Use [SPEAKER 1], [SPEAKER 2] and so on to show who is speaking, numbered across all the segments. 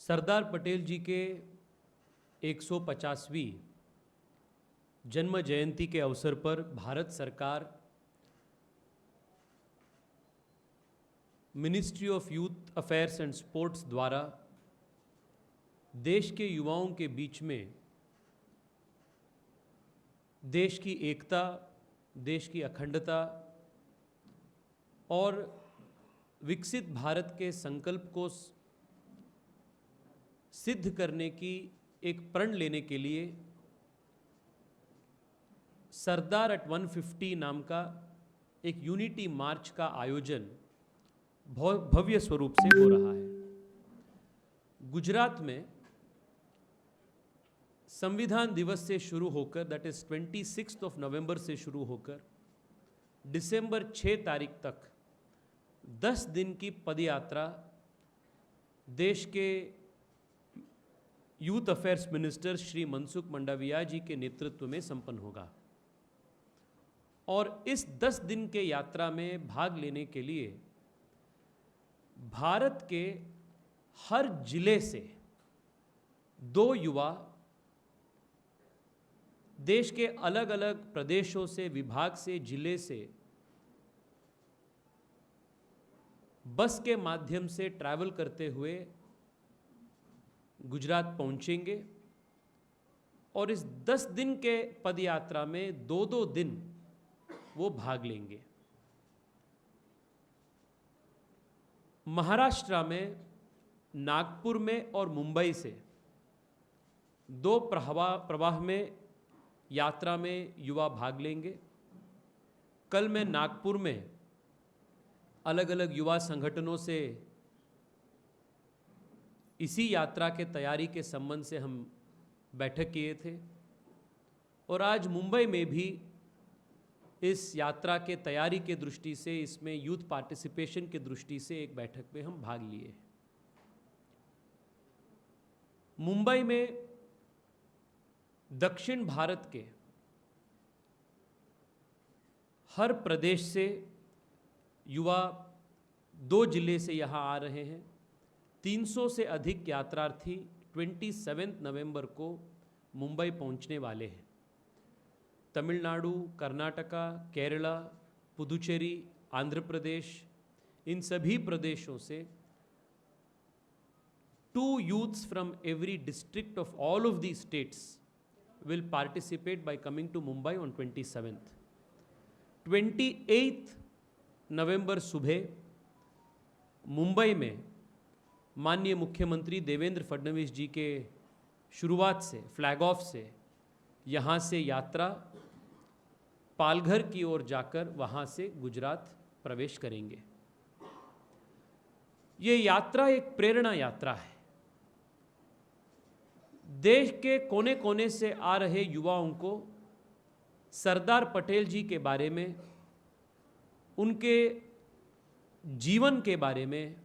[SPEAKER 1] सरदार पटेल जी के 150वीं जन्म जयंती के अवसर पर भारत सरकार ministry of youth affairs and sports द्वारा देश के युवाओं के बीच में देश की एकता, देश की अखंडता और विकसित भारत के संकल्प को सिद्ध करने की एक प्रण लेने के लिए सरदार एट 150 नाम का एक यूनिटी मार्च का आयोजन भव्य स्वरूप से हो रहा है। गुजरात में संविधान दिवस से शुरू होकर, दैट इज 26 नवंबर से शुरू होकर दिसंबर 6 तारीख तक 10 दिन की पदयात्रा देश के youth affairs minister Shri Mansukh Mandaviya ji के नेतृत्व में संपन्न होगा। और इस 10 दिन के यात्रा में भाग लेने के लिए भारत के हर जिले से 2 युवा देश के अलग अलग प्रदेशों से, विभाग से, जिले से बस के माध्यम से ट्रैवल करते हुए गुजरात पहुंचेंगे और इस 10 दिन के पदयात्रा में 2-2 दिन वो भाग लेंगे। महाराष्ट्र में नागपुर में और मुंबई से 2 प्रवाह में यात्रा में युवा भाग लेंगे। कल मैं नागपुर में अलग अलग युवा संगठनों से इसी यात्रा के तैयारी के संबंध से हम बैठक किए थे और आज मुंबई में भी इस यात्रा के तैयारी के दृष्टि से, इसमें यूथ पार्टिसिपेशन की दृष्टि से एक बैठक में हम भाग लिए। मुंबई में दक्षिण भारत के हर प्रदेश से युवा 2 जिले से यहाँ आ रहे हैं। 300 से अधिक यात्रार्थी 27 नवंबर को मुंबई पहुँचने वाले हैं। तमिलनाडु, कर्नाटका, केरला, पुदुचेरी, आंध्र प्रदेश, इन सभी प्रदेशों से 2 youths from every district of all of these states will participate by coming to Mumbai on 27th. 28th नवंबर सुबह मुंबई में माननीय मुख्यमंत्री देवेंद्र फडणवीस जी के शुरुआत से, फ्लैग ऑफ से यहाँ से यात्रा पालघर की ओर जाकर वहाँ से गुजरात प्रवेश करेंगे। ये यात्रा एक प्रेरणा यात्रा है। देश के कोने कोने से आ रहे युवाओं को सरदार पटेल जी के बारे में, उनके जीवन के बारे में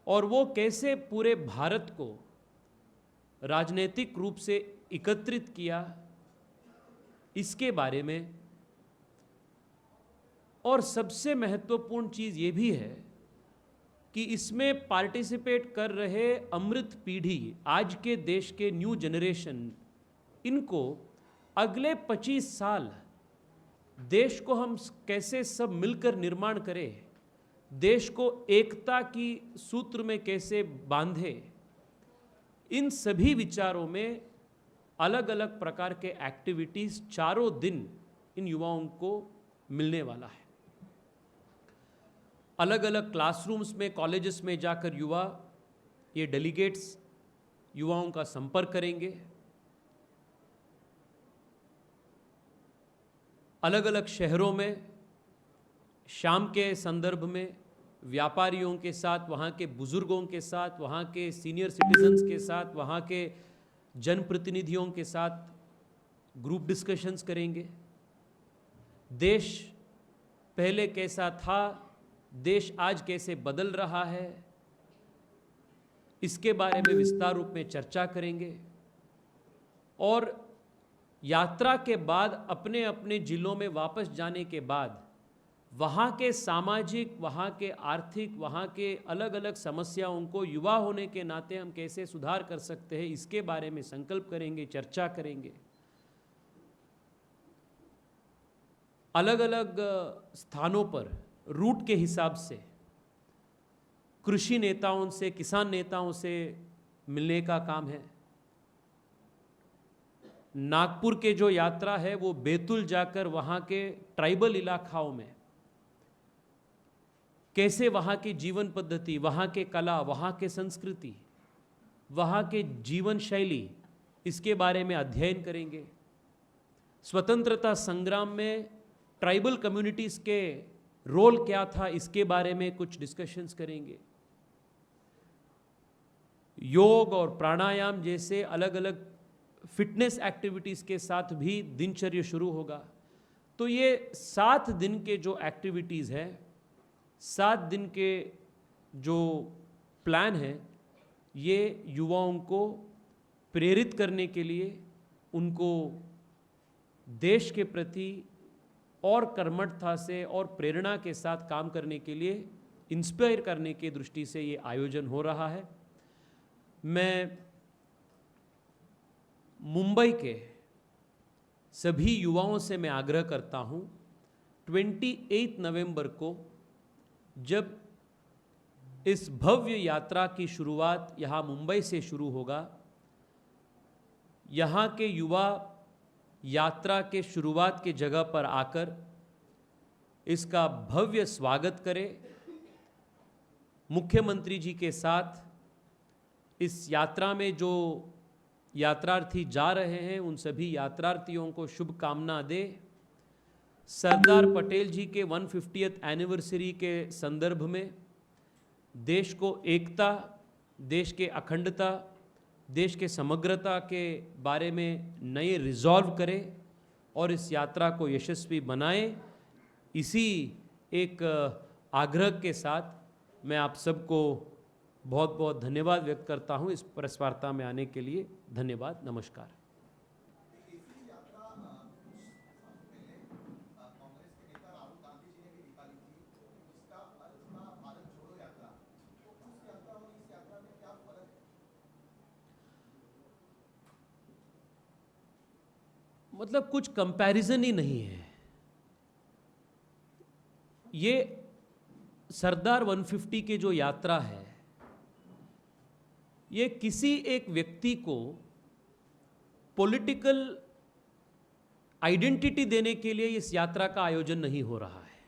[SPEAKER 1] और वो कैसे पूरे भारत को राजनीतिक रूप से एकत्रित किया, इसके बारे में। और सबसे महत्वपूर्ण चीज़ ये भी है कि इसमें पार्टिसिपेट कर रहे अमृत पीढ़ी, आज के देश के न्यू जनरेशन, इनको अगले 25 साल देश को हम कैसे सब मिलकर निर्माण करें, देश को एकता की सूत्र में कैसे बांधे, इन सभी विचारों में अलग अलग प्रकार के एक्टिविटीज़ 4 दिन इन युवाओं को मिलने वाला है। अलग अलग क्लासरूम्स में, कॉलेजेस में जाकर युवा, ये डेलीगेट्स युवाओं का संपर्क करेंगे। अलग अलग शहरों में शाम के संदर्भ में व्यापारियों के साथ, वहाँ के बुजुर्गों के साथ, वहाँ के सीनियर सिटीजन्स के साथ, वहाँ के जनप्रतिनिधियों के साथ ग्रुप डिस्कशंस करेंगे। देश पहले कैसा था, देश आज कैसे बदल रहा है, इसके बारे में विस्तार रूप में चर्चा करेंगे। और यात्रा के बाद अपने अपने जिलों में वापस जाने के बाद वहाँ के सामाजिक, वहाँ के आर्थिक, वहाँ के अलग अलग समस्याओं को युवा होने के नाते हम कैसे सुधार कर सकते हैं, इसके बारे में संकल्प करेंगे, चर्चा करेंगे। अलग अलग स्थानों पर रूट के हिसाब से कृषि नेताओं से, किसान नेताओं से मिलने का काम है। नागपुर के जो यात्रा है वो बैतूल जाकर वहाँ के ट्राइबल इलाकाओं में कैसे वहाँ की जीवन पद्धति, वहाँ के कला, वहाँ के संस्कृति, वहाँ के जीवन शैली, इसके बारे में अध्ययन करेंगे। स्वतंत्रता संग्राम में ट्राइबल कम्युनिटीज़ के रोल क्या था, इसके बारे में कुछ डिस्कशंस करेंगे। योग और प्राणायाम जैसे अलग अलग फिटनेस एक्टिविटीज़ के साथ भी दिनचर्या शुरू होगा। तो ये 7 दिन के जो एक्टिविटीज़ है, 7 दिन के जो प्लान है, ये युवाओं को प्रेरित करने के लिए, उनको देश के प्रति और कर्मठता से और प्रेरणा के साथ काम करने के लिए इंस्पायर करने की दृष्टि से ये आयोजन हो रहा है। मैं मुंबई के सभी युवाओं से मैं आग्रह करता हूँ, 28 नवंबर को जब इस भव्य यात्रा की शुरुआत यहाँ मुंबई से शुरू होगा, यहाँ के युवा यात्रा के शुरुआत की जगह पर आकर इसका भव्य स्वागत करें। मुख्यमंत्री जी के साथ इस यात्रा में जो यात्रार्थी जा रहे हैं, उन सभी यात्रार्थियों को शुभकामना दे। सरदार पटेल जी के 150th एनिवर्सरी के संदर्भ में देश को एकता, देश के अखंडता, देश के समग्रता के बारे में नए रिजॉल्व करें और इस यात्रा को यशस्वी बनाएं। इसी एक आग्रह के साथ मैं आप सबको बहुत बहुत धन्यवाद व्यक्त करता हूं इस प्रेस वार्ता में आने के लिए। धन्यवाद, नमस्कार। मतलब कुछ कंपैरिजन ही नहीं है। ये सरदार 150 की जो यात्रा है, ये किसी एक व्यक्ति को पॉलिटिकल आइडेंटिटी देने के लिए इस यात्रा का आयोजन नहीं हो रहा है।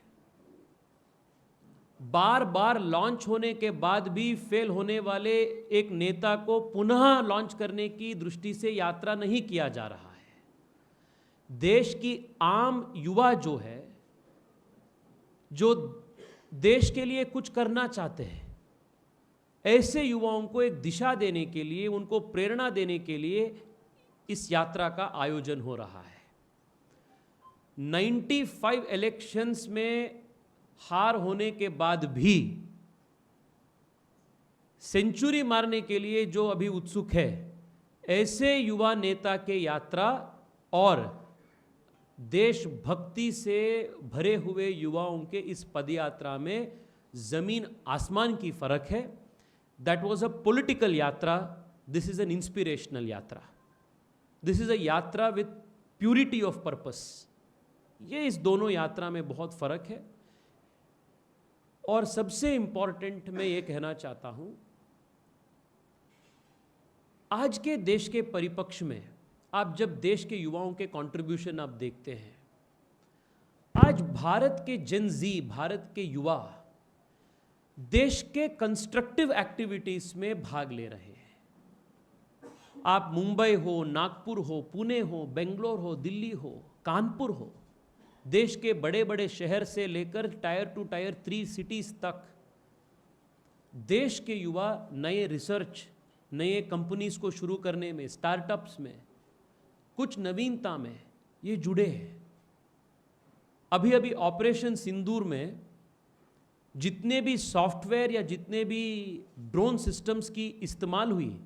[SPEAKER 1] बार बार लॉन्च होने के बाद भी फेल होने वाले एक नेता को पुनः लॉन्च करने की दृष्टि से यात्रा नहीं किया जा रहा है। देश की आम युवा जो है, जो देश के लिए कुछ करना चाहते हैं, ऐसे युवाओं को एक दिशा देने के लिए, उनको प्रेरणा देने के लिए इस यात्रा का आयोजन हो रहा है। 95 इलेक्शंस में हार होने के बाद भी सेंचुरी मारने के लिए जो अभी उत्सुक है, ऐसे युवा नेता के यात्रा और देशभक्ति से भरे हुए युवाओं के इस पदयात्रा में जमीन आसमान की फर्क है। दैट वॉज अ पॉलिटिकल यात्रा, दिस इज एन इंस्पिरेशनल यात्रा, दिस इज अ यात्रा विथ प्यूरिटी ऑफ पर्पस। ये इस दोनों यात्रा में बहुत फर्क है। और सबसे इंपॉर्टेंट मैं ये कहना चाहता हूं, आज के देश के परिप्रेक्ष्य में आप जब देश के युवाओं के कंट्रीब्यूशन आप देखते हैं, आज भारत के जेन जी, भारत के युवा देश के कंस्ट्रक्टिव एक्टिविटीज में भाग ले रहे हैं। आप मुंबई हो, नागपुर हो, पुणे हो, बेंगलोर हो, दिल्ली हो, कानपुर हो, देश के बड़े बड़े शहर से लेकर टायर 2 टायर 3 सिटीज तक देश के युवा नए रिसर्च, नए कंपनीज को शुरू करने में, स्टार्टअप्स में, कुछ नवीनता में ये जुड़े हैं। अभी अभी ऑपरेशन सिंदूर में जितने भी सॉफ्टवेयर या जितने भी ड्रोन सिस्टम्स की इस्तेमाल हुई,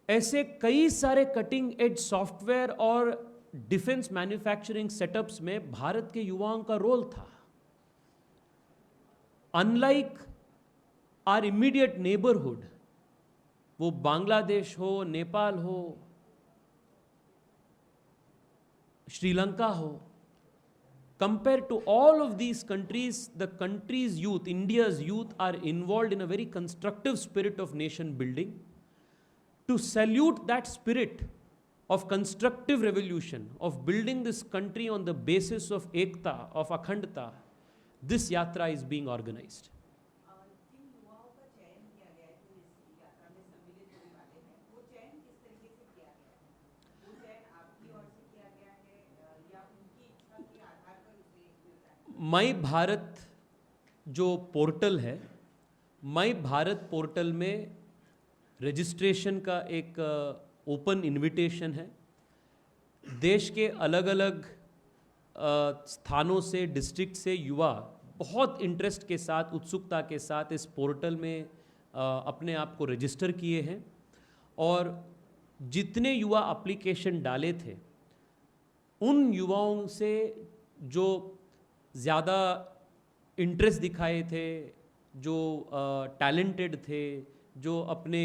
[SPEAKER 1] ऐसे कई सारे कटिंग एज सॉफ्टवेयर और डिफेंस मैन्युफैक्चरिंग सेटअप्स में भारत के युवाओं का रोल था। अनलाइक आर इमीडिएट नेबरहुड, वो बांग्लादेश हो, नेपाल हो, श्रीलंका हो, compared to all of these countries, the country's youth, India's youth, are involved in a very constructive spirit of nation building. To salute that spirit of constructive revolution, of building this country on the basis of ekta, of akhandta, this yatra is being organized.
[SPEAKER 2] जिन युवाओं का चयन किया गया है जो इस यात्रा में सम्मिलित होने वाले हैं, वो चयन किस तरीके से किया गया है? वो चयन आपकी ओर से किया गया है या उनकी इच्छा के आधार पर उसे मिलता है?
[SPEAKER 1] माई भारत जो पोर्टल है, माई भारत पोर्टल में रजिस्ट्रेशन का एक ओपन इनविटेशन है। देश के अलग अलग स्थानों से, डिस्ट्रिक्ट से युवा बहुत इंटरेस्ट के साथ, उत्सुकता के साथ इस पोर्टल में अपने आप को रजिस्टर किए हैं। और जितने युवा एप्लीकेशन डाले थे, उन युवाओं से जो ज़्यादा इंटरेस्ट दिखाए थे, जो टैलेंटेड थे, जो अपने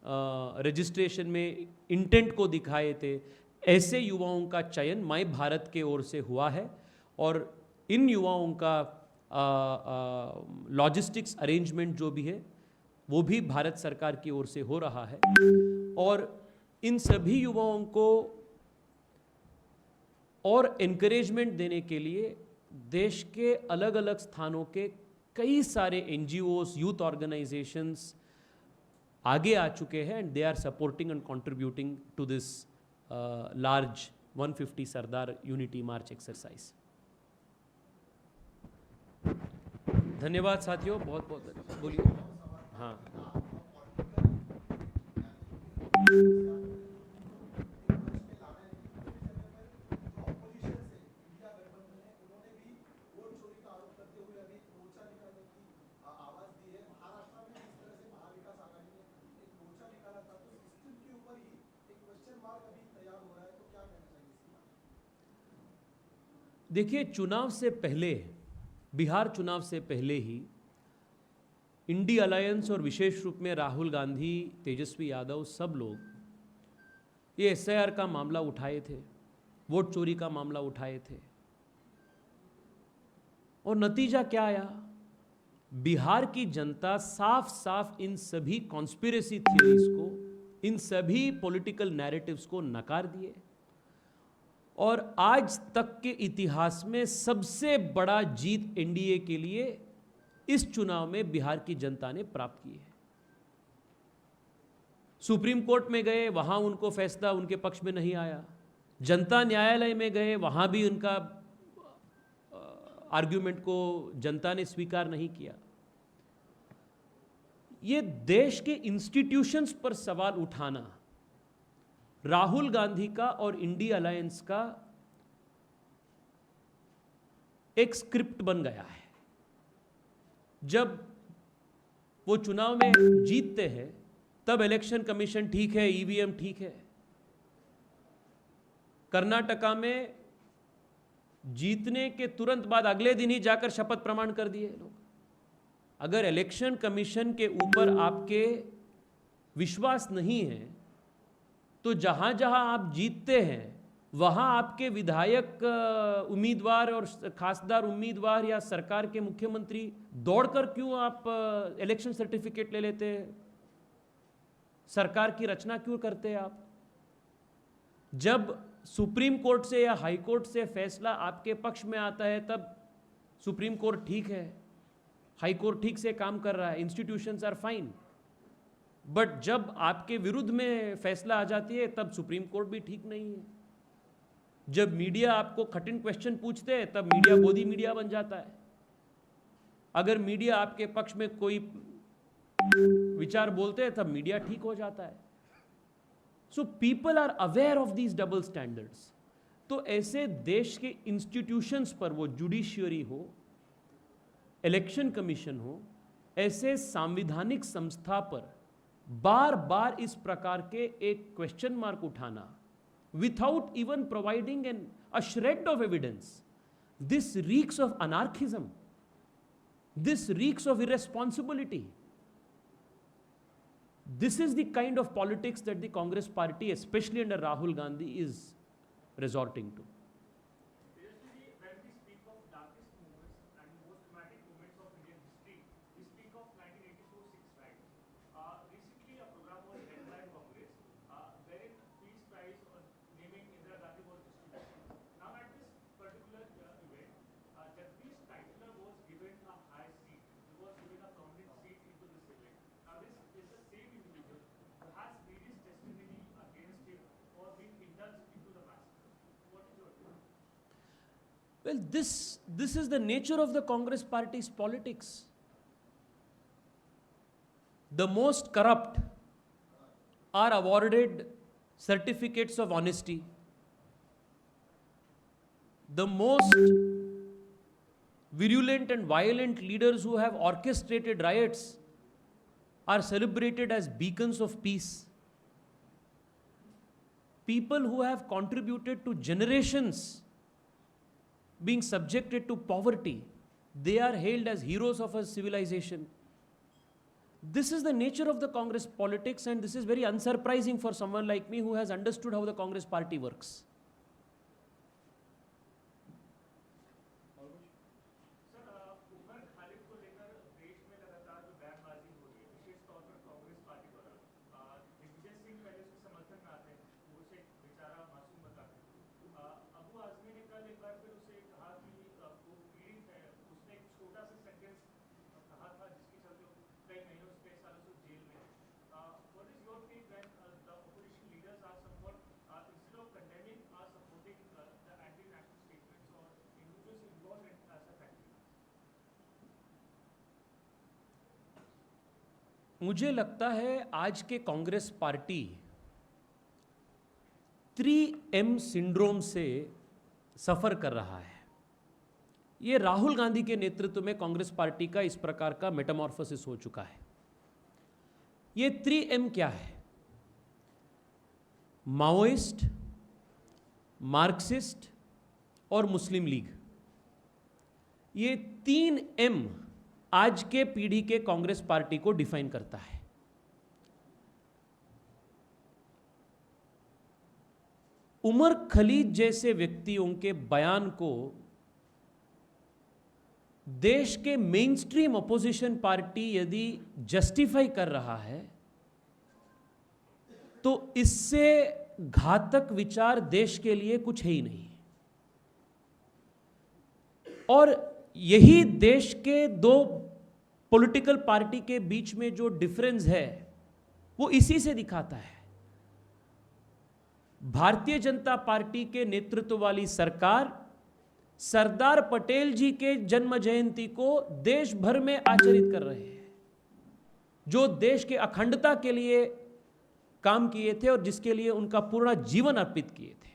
[SPEAKER 1] रजिस्ट्रेशन में इंटेंट को दिखाए थे, ऐसे युवाओं का चयन माई भारत के ओर से हुआ है। और इन युवाओं का लॉजिस्टिक्स अरेंजमेंट जो भी है वो भी भारत सरकार की ओर से हो रहा है। और इन सभी युवाओं को और एनकरेजमेंट देने के लिए देश के अलग अलग स्थानों के कई सारे एनजीओस, यूथ ऑर्गेनाइजेशंस आगे आ चुके हैं, and they are supporting and contributing to this large 150 Sardar unity march exercise. धन्यवाद साथियों, बहुत बहुत धन्यवाद। बोलिए। हाँ, देखिए, चुनाव से पहले, बिहार चुनाव से पहले ही इंडी अलायंस और विशेष रूप में राहुल गांधी, तेजस्वी यादव, सब लोग ये एसआईआर का मामला उठाए थे, वोट चोरी का मामला उठाए थे। और नतीजा क्या आया? बिहार की जनता साफ साफ इन सभी कॉन्स्पिरेसी थियरीज को, इन सभी पॉलिटिकल नैरेटिव्स को नकार दिए। और आज तक के इतिहास में सबसे बड़ा जीत एनडीए के लिए इस चुनाव में बिहार की जनता ने प्राप्त की है। सुप्रीम कोर्ट में गए, वहां उनको फैसला उनके पक्ष में नहीं आया। जनता न्यायालय में गए, वहां भी उनका आर्ग्यूमेंट को जनता ने स्वीकार नहीं किया। ये देश के इंस्टीट्यूशंस पर सवाल उठाना राहुल गांधी का और इंडी अलायंस का एक स्क्रिप्ट बन गया है। जब वो चुनाव में जीतते हैं तब इलेक्शन कमीशन ठीक है, ईवीएम ठीक है। कर्नाटका में जीतने के तुरंत बाद अगले दिन ही जाकर शपथ प्रमाण कर दिए लोग। अगर इलेक्शन कमीशन के ऊपर आपके विश्वास नहीं है तो जहां जहां आप जीतते हैं वहां आपके विधायक उम्मीदवार और खासदार उम्मीदवार या सरकार के मुख्यमंत्री दौड़कर क्यों आप इलेक्शन सर्टिफिकेट ले लेते हैं? सरकार की रचना क्यों करते हैं आप? जब सुप्रीम कोर्ट से या हाई कोर्ट से फैसला आपके पक्ष में आता है तब सुप्रीम कोर्ट ठीक है, हाई कोर्ट ठीक से काम कर रहा है, इंस्टीट्यूशंस आर फाइन। बट जब आपके विरुद्ध में फैसला आ जाती है तब सुप्रीम कोर्ट भी ठीक नहीं है। जब मीडिया आपको कठिन क्वेश्चन पूछते हैं तब मीडिया गोदी मीडिया बन जाता है। अगर मीडिया आपके पक्ष में कोई विचार बोलते हैं तब मीडिया ठीक हो जाता है। So people are aware of these double standards. तो ऐसे देश के इंस्टीट्यूशंस पर, वो जुडिशियरी हो, इलेक्शन कमीशन हो, ऐसे संवैधानिक संस्था पर बार बार इस प्रकार के एक क्वेश्चन मार्क उठाना without even providing a shred of evidence. This reeks of anarchism. This reeks of irresponsibility. This is the kind of politics that the Congress party, especially under Rahul Gandhi, is resorting to.
[SPEAKER 3] When we speak of darkest moments and most dramatic moments of Indian history, we speak of 1982 6 riots. Recently, a program was led by Congress, wherein Peace Prize naming Indira Gandhi was distributed. Now, at this particular event, Jagdish Titler was given a high seat. He was given a prominent seat into this event. Now, this is the same individual who has various testimony against him for being indulged into the massacre. What is your view?
[SPEAKER 1] Well, this is the nature of the Congress party's politics. The most corrupt are awarded certificates of honesty. The most virulent and violent leaders who have orchestrated riots are celebrated as beacons of peace. People who have contributed to generations being subjected to poverty, they are hailed as heroes of a civilization. This is the nature of the Congress politics, and this is very unsurprising for someone like me who has understood how the Congress party works.
[SPEAKER 3] Sir, Umar Khalid को लेकर देश में लगातार जो बयानबाजी हो रही है, विशेष तौर पर कांग्रेस पार्टी द्वारा, दिग्विजय सिंह पहले उसके समर्थन में आते हैं, वो उसे बेचारा मासूम बताते हैं। अबू आजमी ने कल एक बार फिर उसे कहा कि वो पीड़ित है। उसने एक छोटा सा सेंटेंस कहा था जिसके चलते वो कई महीनों से, कई सालों से जेल में है। What is your take when the opposition leaders are somewhat instead of condemning are supporting the anti-national statements or individuals involved in such activities?
[SPEAKER 1] मुझे लगता है आज के कांग्रेस पार्टी 3M सिंड्रोम से सफर कर रहा है। ये राहुल गांधी के नेतृत्व में कांग्रेस पार्टी का इस प्रकार का मेटामॉर्फोसिस हो चुका है। ये 3M क्या है? माओइस्ट, मार्क्सिस्ट और मुस्लिम लीग। ये 3M आज के पीढ़ी के कांग्रेस पार्टी को डिफाइन करता है। उमर खलीद जैसे व्यक्तियों के बयान को देश के मेन स्ट्रीम अपोजिशन पार्टी यदि जस्टिफाई कर रहा है तो इससे घातक विचार देश के लिए कुछ है ही नहीं। और यही देश के दो पॉलिटिकल पार्टी के बीच में जो डिफरेंस है वो इसी से दिखाता है। भारतीय जनता पार्टी के नेतृत्व वाली सरकार सरदार पटेल जी के जन्म जयंती को देश भर में आचरित कर रहे हैं, जो देश के अखंडता के लिए काम किए थे और जिसके लिए उनका पूरा जीवन अर्पित किए थे।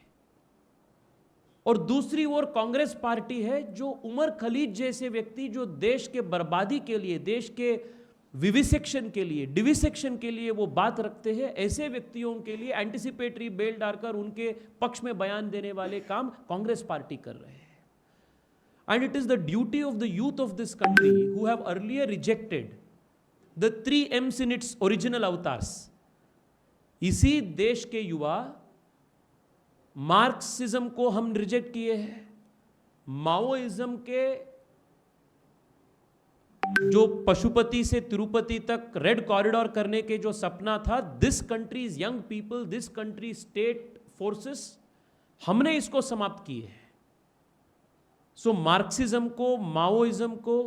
[SPEAKER 1] और दूसरी ओर कांग्रेस पार्टी है जो उमर खलीद जैसे व्यक्ति जो देश के बर्बादी के लिए, देश के विविसेक्शन के लिए, डिविसेक्शन के लिए वो बात रखते हैं, ऐसे व्यक्तियों के लिए एंटिसिपेटरी बेल डालकर उनके पक्ष में बयान देने वाले काम कांग्रेस पार्टी कर रहे हैं। And it is the duty of the youth of this country who have earlier rejected the 3M's in its original avatars. इसी देश के युवा मार्क्सिज्म को हम रिजेक्ट किए हैं, माओइज्म के जो पशुपति से तिरुपति तक रेड कॉरिडोर करने के जो सपना था, this countries young people, this country state forces, हमने इसको समाप्त किए हैं। सो मार्क्सिज्म को, माओइज्म को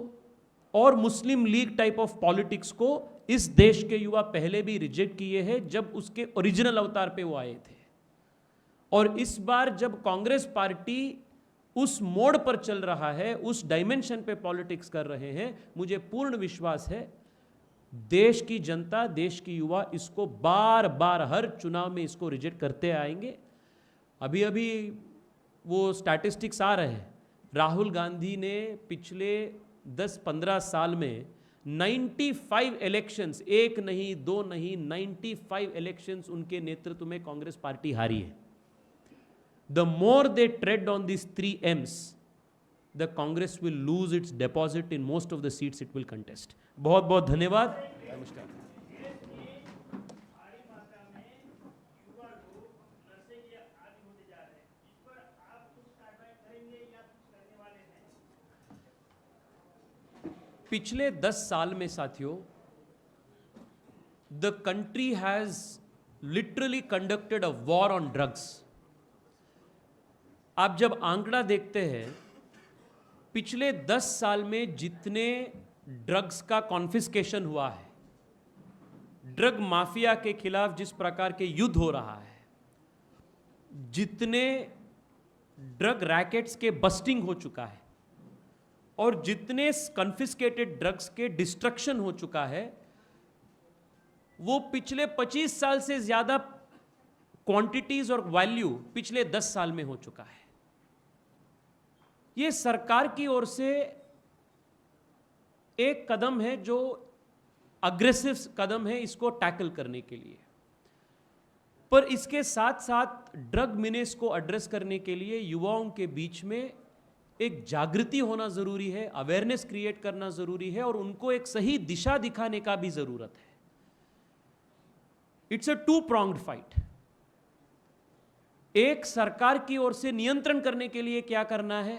[SPEAKER 1] और मुस्लिम लीग टाइप ऑफ पॉलिटिक्स को इस देश के युवा पहले भी रिजेक्ट किए हैं जब उसके ओरिजिनल अवतार पे वो आए थे। और इस बार जब कांग्रेस पार्टी उस मोड़ पर चल रहा है, उस डायमेंशन पे पॉलिटिक्स कर रहे हैं, मुझे पूर्ण विश्वास है देश की जनता, देश की युवा इसको बार बार हर चुनाव में इसको रिजेक्ट करते आएंगे। अभी अभी वो स्टैटिस्टिक्स आ रहे हैं, राहुल गांधी ने पिछले 10-15 साल में 95 इलेक्शंस, एक नहीं दो नहीं 95 इलेक्शंस उनके नेतृत्व में कांग्रेस पार्टी हारी है। the more they tread on these 3 M's, the Congress will lose its deposit in most of the seats it will contest. बहुत बहुत धन्यवाद, नमस्कार।
[SPEAKER 3] देश में भारी मात्रा में युवा लोग नशे के आदी होते जा रहे हैं, इस पर आप कुछ कार्रवाई करेंगे या कुछ करने वाले हैं?
[SPEAKER 1] पिछले 10 साल में साथियों, the country has literally conducted a war on drugs. आप जब आंकड़ा देखते हैं, पिछले 10 साल में जितने ड्रग्स का कॉन्फिस्केशन हुआ है, ड्रग माफिया के खिलाफ जिस प्रकार के युद्ध हो रहा है, जितने ड्रग रैकेट्स के बस्टिंग हो चुका है और जितने कॉन्फिस्केटेड ड्रग्स के डिस्ट्रक्शन हो चुका है, वो पिछले 25 साल से ज्यादा क्वांटिटीज और वैल्यू पिछले 10 साल में हो चुका है। ये सरकार की ओर से एक कदम है जो अग्रेसिव कदम है इसको टैकल करने के लिए, पर इसके साथ साथ ड्रग मीनेस को एड्रेस करने के लिए युवाओं के बीच में एक जागृति होना जरूरी है, अवेयरनेस क्रिएट करना जरूरी है और उनको एक सही दिशा दिखाने का भी जरूरत है। It's a 2-pronged fight. एक सरकार की ओर से नियंत्रण करने के लिए क्या करना है,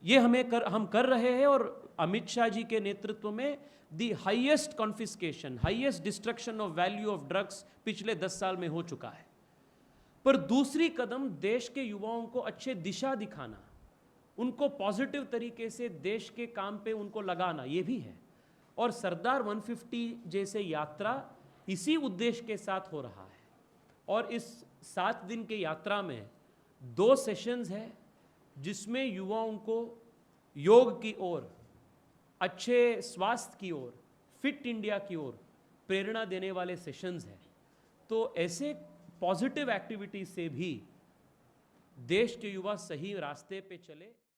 [SPEAKER 1] ये हम कर रहे हैं और अमित शाह जी के नेतृत्व में the highest confiscation, highest destruction of value of drugs पिछले 10 साल में हो चुका है। पर दूसरी कदम देश के युवाओं को अच्छे दिशा दिखाना, उनको पॉजिटिव तरीके से देश के काम पे उनको लगाना, ये भी है। और सरदार 150 जैसे यात्रा इसी उद्देश्य के साथ हो रहा है। और इस 7 दिन के यात्रा में 2 सेशंस हैं जिसमें युवाओं को योग की ओर, अच्छे स्वास्थ्य की ओर, फिट इंडिया की ओर प्रेरणा देने वाले सेशंस हैं। तो ऐसे पॉजिटिव एक्टिविटीज से भी देश के युवा सही रास्ते पे चले।